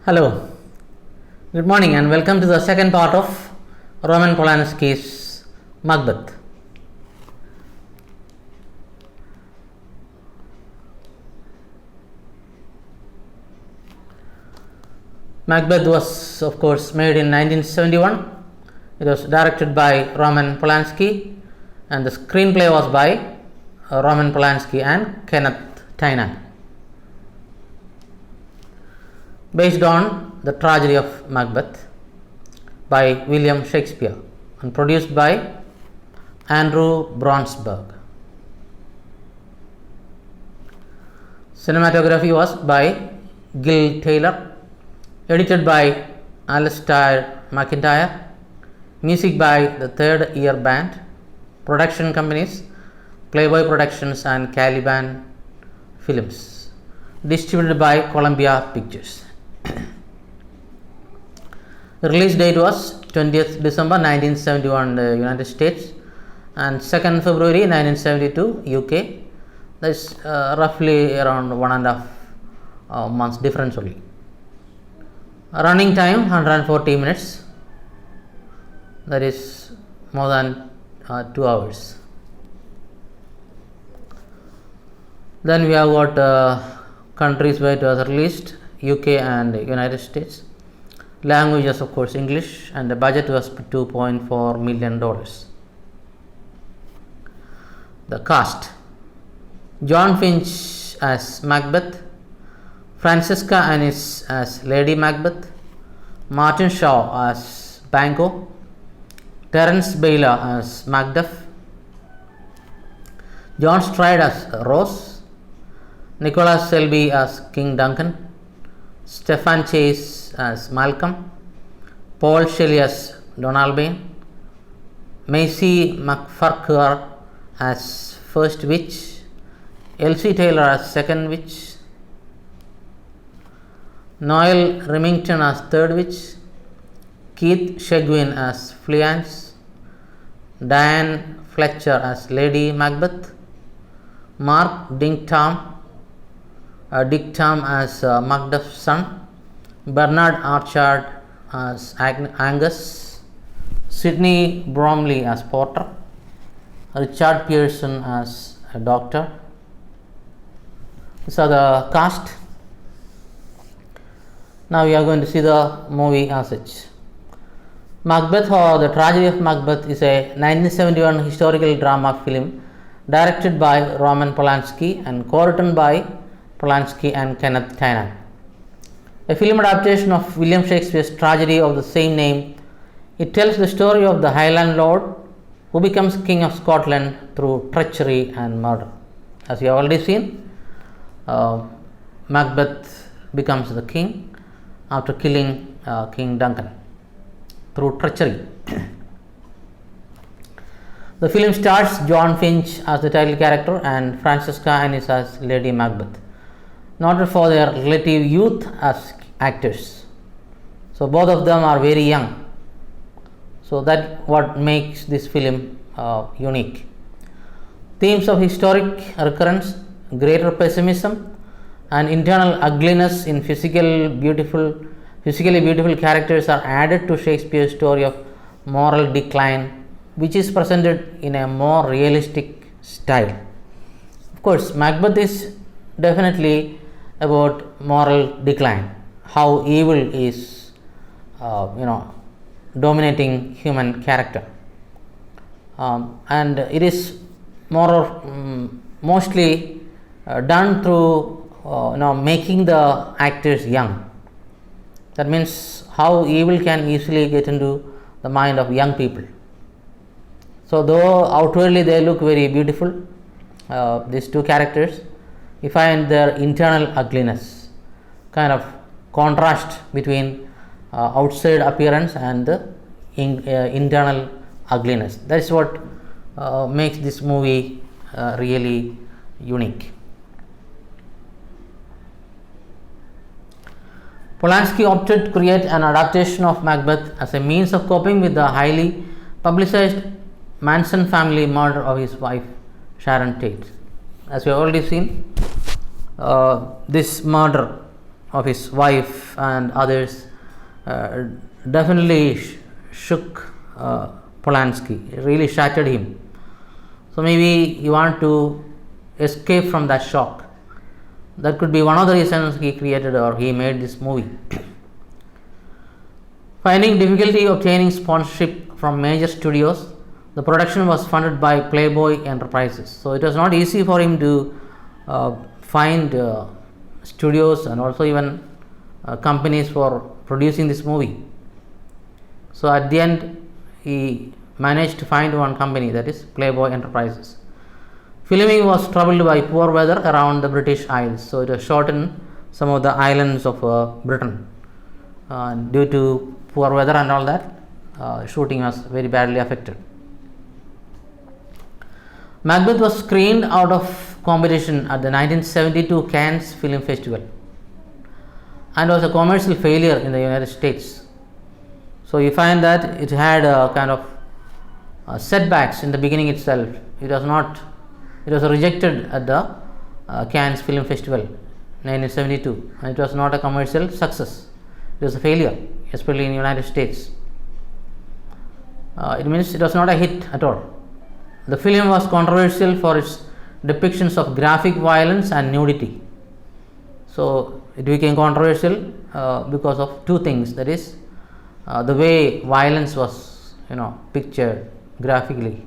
Hello, good morning and welcome to the second part of Roman Polanski's Macbeth. Macbeth was, of course, made in 1971. It was directed by Roman Polanski and the screenplay was by Roman Polanski and Kenneth Tynan. Based on the tragedy of Macbeth by William Shakespeare and produced by Andrew Bronsberg. Cinematography was by Gil Taylor, edited by Alistair McIntyre, music by the Third Year Band, production companies Playboy Productions and Caliban Films, distributed by Columbia Pictures. The release date was 20th December 1971 in the United States and 2nd February 1972 UK. That is roughly around 1.5 months difference only. Running time 140 minutes, that is more than 2 hours. Then we have got countries where it was released, UK and United States. Languages, of course, English, and the budget was $2.4 million. The cast: John Finch as Macbeth, Francesca Annis as Lady Macbeth, Martin Shaw as Banquo, Terence Baylor as Macduff, John Stride as Rose, Nicholas Selby as King Duncan, Stephen Chase as Malcolm, Paul Shelley as Donalbain, Macy McFarquhar as First Witch, Elsie Taylor as Second Witch, Noel Remington as Third Witch, Keith Chegwin as Fleance, Diane Fletcher as Lady Macbeth, Mark Dick Tam as Macduff's son, Bernard Archard as Angus, Sidney Bromley as Porter, Richard Pearson as a doctor. These are the cast. Now we are going to see the movie as such. Macbeth, or The Tragedy of Macbeth, is a 1971 historical drama film directed by Roman Polanski and co-written by Polanski and Kenneth Tynan. A film adaptation of William Shakespeare's tragedy of the same name, it tells the story of the Highland Lord who becomes King of Scotland through treachery and murder. As you have already seen, Macbeth becomes the king after killing King Duncan through treachery. The film stars John Finch as the title character and Francesca Annis as Lady Macbeth, noted for their relative youth as actors. So both of them are very young. So that what makes this film unique. Themes of historic recurrence, greater pessimism, and internal ugliness in physically beautiful characters are added to Shakespeare's story of moral decline, which is presented in a more realistic style. Of course, Macbeth is definitely about moral decline, how evil is dominating human character, and it is mostly done through making the actors young. That means how evil can easily get into the mind of young people. So though outwardly they look very beautiful, these two characters, you find their internal ugliness, kind of contrast between outside appearance and the internal ugliness. That is what makes this movie really unique. Polanski opted to create an adaptation of Macbeth as a means of coping with the highly publicized Manson family murder of his wife Sharon Tate. As we have already seen, this murder of his wife and others definitely shook Polanski. It really shattered him. So maybe he wanted to escape from that shock. That could be one of the reasons he created or he made this movie. Finding difficulty obtaining sponsorship from major studios, the production was funded by Playboy Enterprises. So it was not easy for him to find studios and also even companies for producing this movie. So at the end, he managed to find one company, that is Playboy Enterprises. Filming was troubled by poor weather around the British Isles. So it was shot in some of the islands of Britain. Due to poor weather and all that, shooting was very badly affected. Macbeth was screened out of competition at the 1972 Cannes Film Festival and was a commercial failure in the United States. So you find that it had a kind of setbacks in the beginning itself. It was rejected at the Cannes Film Festival 1972, and it was not a commercial success. It was a failure, especially in the United States. It means it was not a hit at all. The film was controversial for its depictions of graphic violence and nudity. So it became controversial because of two things, that is the way violence was pictured graphically,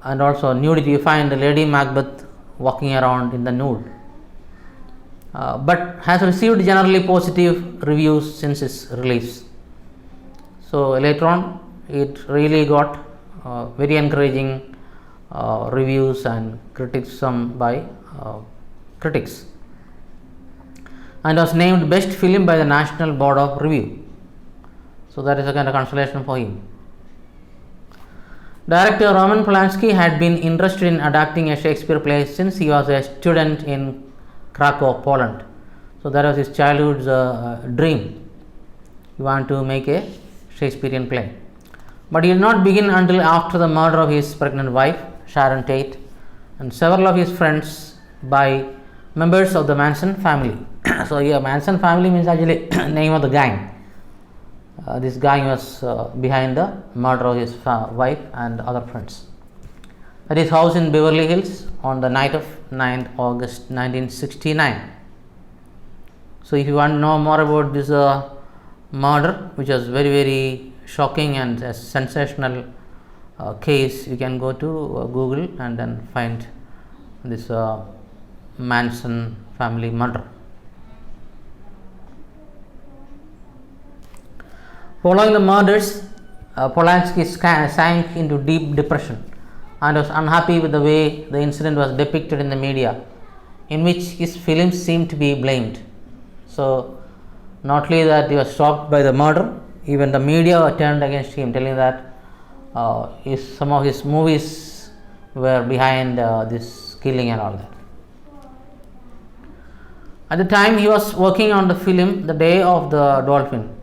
and also nudity. You find the Lady Macbeth walking around in the nude, but has received generally positive reviews since its release. So later on it really got very encouraging reviews and criticism by critics, and was named best film by the National Board of Review. So that is a kind of consolation for him. Director Roman Polanski had been interested in adapting a Shakespeare play since he was a student in Krakow, Poland. So that was his childhood's dream. He wanted to make a Shakespearean play. But he did not begin until after the murder of his pregnant wife, Sharon Tate, and several of his friends by members of the Manson family. So here Manson family means actually name of the gang. This gang was behind the murder of his wife and other friends. At his house in Beverly Hills on the night of 9th August 1969. So if you want to know more about this murder, which was very, very shocking and a sensational case, you can go to Google and then find this Manson family murder. Following the murders, Polanski sank into deep depression and was unhappy with the way the incident was depicted in the media, in which his films seemed to be blamed. So not only that he was shocked by the murder, even the media turned against him, telling that some of his movies were behind this killing and all that. At the time he was working on the film The Day of the Dolphin,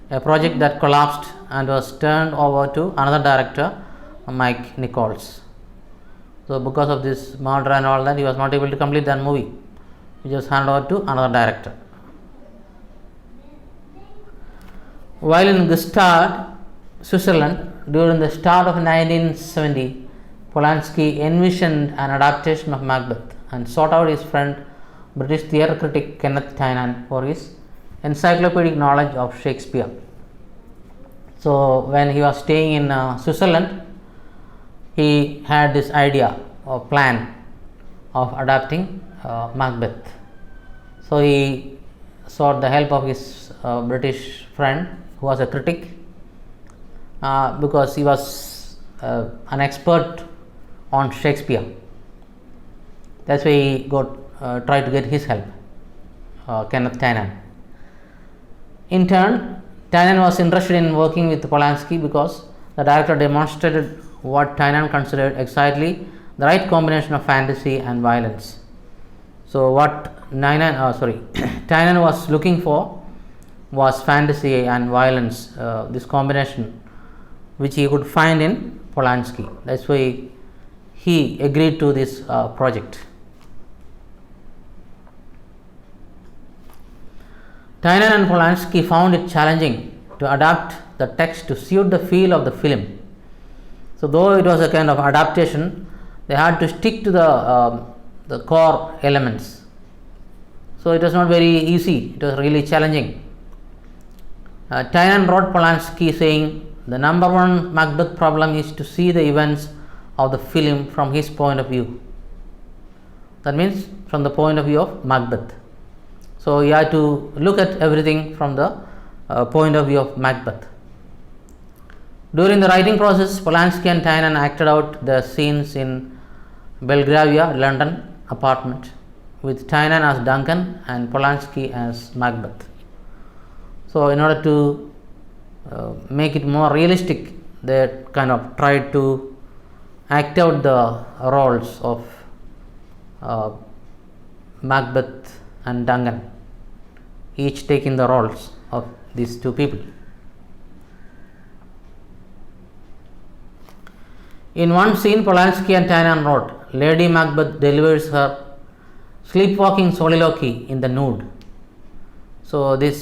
a project that collapsed and was turned over to another director, Mike Nichols. So because of this murder and all that, he was not able to complete that movie. He just handed over to another director. While in Gstaad, Switzerland, during the start of 1970, Polanski envisioned an adaptation of Macbeth and sought out his friend, British theatre critic Kenneth Tynan, for his encyclopedic knowledge of Shakespeare. So when he was staying in Switzerland, he had this idea or plan of adapting Macbeth. So he sought the help of his British friend, who was a critic, because he was an expert on Shakespeare. That's why he tried to get his help, Kenneth Tynan. In turn, Tynan was interested in working with Polanski because the director demonstrated what Tynan considered exactly the right combination of fantasy and violence. So what Tynan was looking for was fantasy and violence, this combination which he could find in Polanski. That's why he agreed to this project. Tynan and Polanski found it challenging to adapt the text to suit the feel of the film. So, though it was a kind of adaptation, they had to stick to the core elements. So, it was not very easy, it was really challenging. Tynan wrote Polanski saying, "The number one Macbeth problem is to see the events of the film from his point of view." That means from the point of view of Macbeth. So, you have to look at everything from the point of view of Macbeth. During the writing process, Polanski and Tynan acted out the scenes in Belgravia, London apartment, with Tynan as Duncan and Polanski as Macbeth. So, in order to make it more realistic, they kind of tried to act out the roles of Macbeth and Duncan, each taking the roles of these two people. In one scene, Polanski and Tynan wrote, "Lady Macbeth delivers her sleepwalking soliloquy in the Nude." So, this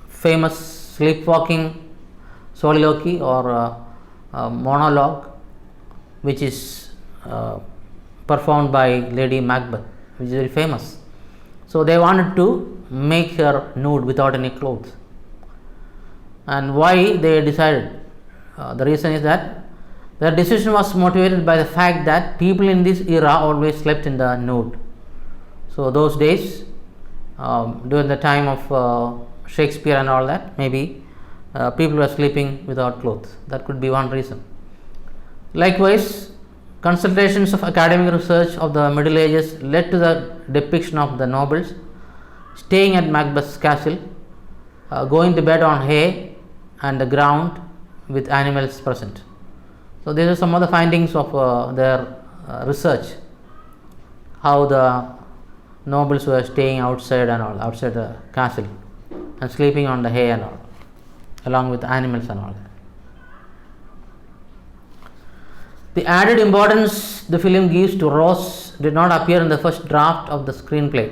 famous sleepwalking soliloquy or monologue, which is performed by Lady Macbeth, which is very famous. So, they wanted to make her nude without any clothes. And why they decided? The reason is that their decision was motivated by the fact that people in this era always slept in the nude. So, those days, during the time of Shakespeare and all that, maybe people were sleeping without clothes. That could be one reason. Likewise, consultations of academic research of the Middle Ages led to the depiction of the nobles staying at Macbeth's castle, going to bed on hay and the ground with animals present. So, these are some of the findings of their research, how the nobles were staying outside and all, outside the castle and sleeping on the hay and all, along with animals and all that. The added importance the film gives to Rose did not appear in the first draft of the screenplay,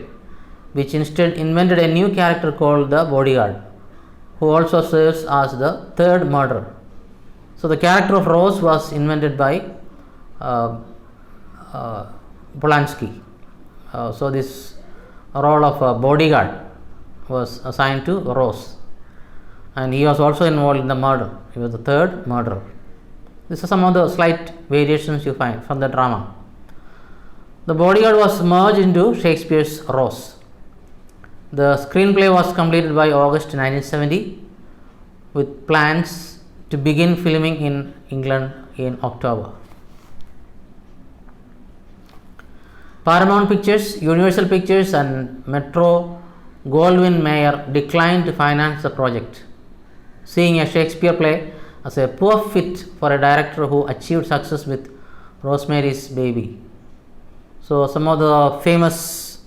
which instead invented a new character called the bodyguard, who also serves as the third murderer. So, the character of Rose was invented by Polanski. So, this role of a bodyguard was assigned to Rose, and he was also involved in the murder. He was the third murderer. These are some of the slight variations you find from the drama. The bodyguard was merged into Shakespeare's Rose. The screenplay was completed by August 1970, with plans to begin filming in England in October. Paramount Pictures, Universal Pictures and Metro Goldwyn Mayer declined to finance the project, seeing a Shakespeare play as a poor fit for a director who achieved success with Rosemary's Baby. So, some of the famous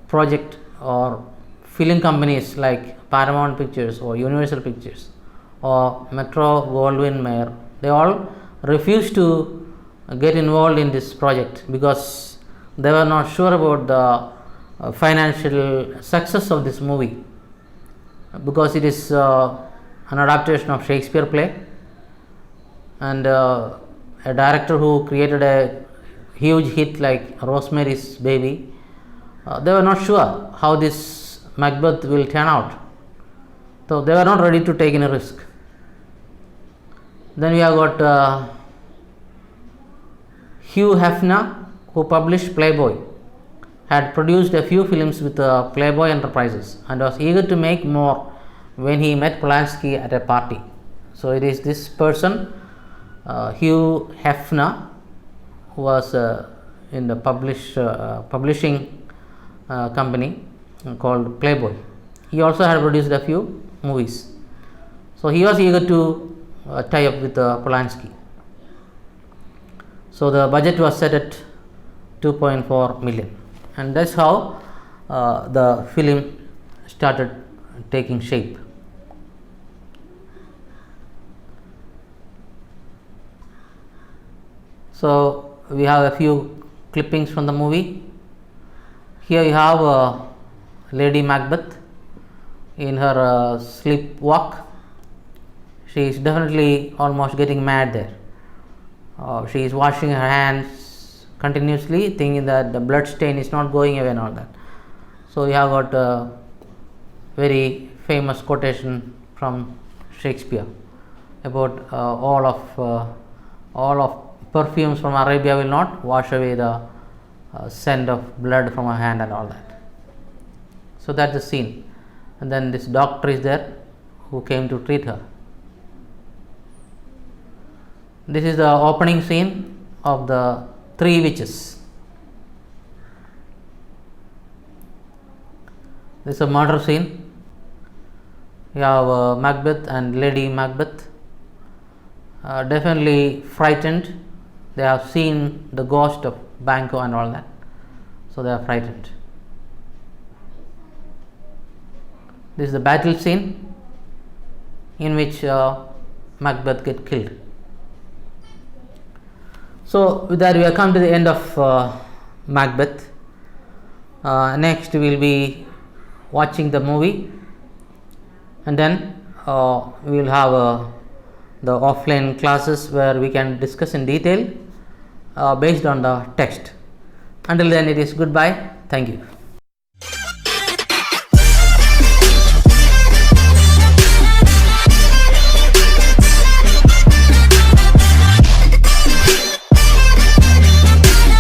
project or film companies like Paramount Pictures or Universal Pictures or Metro Goldwyn Mayer, they all refused to get involved in this project because they were not sure about the financial success of this movie, because it is an adaptation of Shakespeare play, and a director who created a huge hit like Rosemary's Baby, they were not sure how this Macbeth will turn out. So, they were not ready to take any risk. Then we have got Hugh Hefner, who published Playboy, had produced a few films with Playboy Enterprises and was eager to make more when he met Polanski at a party. So, it is this person, Hugh Hefner, who was in the publishing company called Playboy. He also had produced a few movies. So, he was eager to tie up with Polanski. So, the budget was set at 2.4 million, and that's how the film started taking shape. So, we have a few clippings from the movie. Here you have Lady Macbeth in her sleepwalk. She is definitely almost getting mad there. She is washing her hands continuously, thinking that the blood stain is not going away and all that. So you have got a very famous quotation from Shakespeare about all of perfumes from Arabia will not wash away the scent of blood from her hand and all that. So that's the scene. And then this doctor is there who came to treat her. This is the opening scene of the Three Witches. This is a murder scene. You have Macbeth and Lady Macbeth, definitely frightened. They have seen the ghost of Banquo and all that, so they are frightened. This is the battle scene in which Macbeth gets killed. So with that we have come to the end of Macbeth. Next we will be watching the movie, and then we will have the offline classes where we can discuss in detail based on the text. Until then, it is goodbye. Thank you.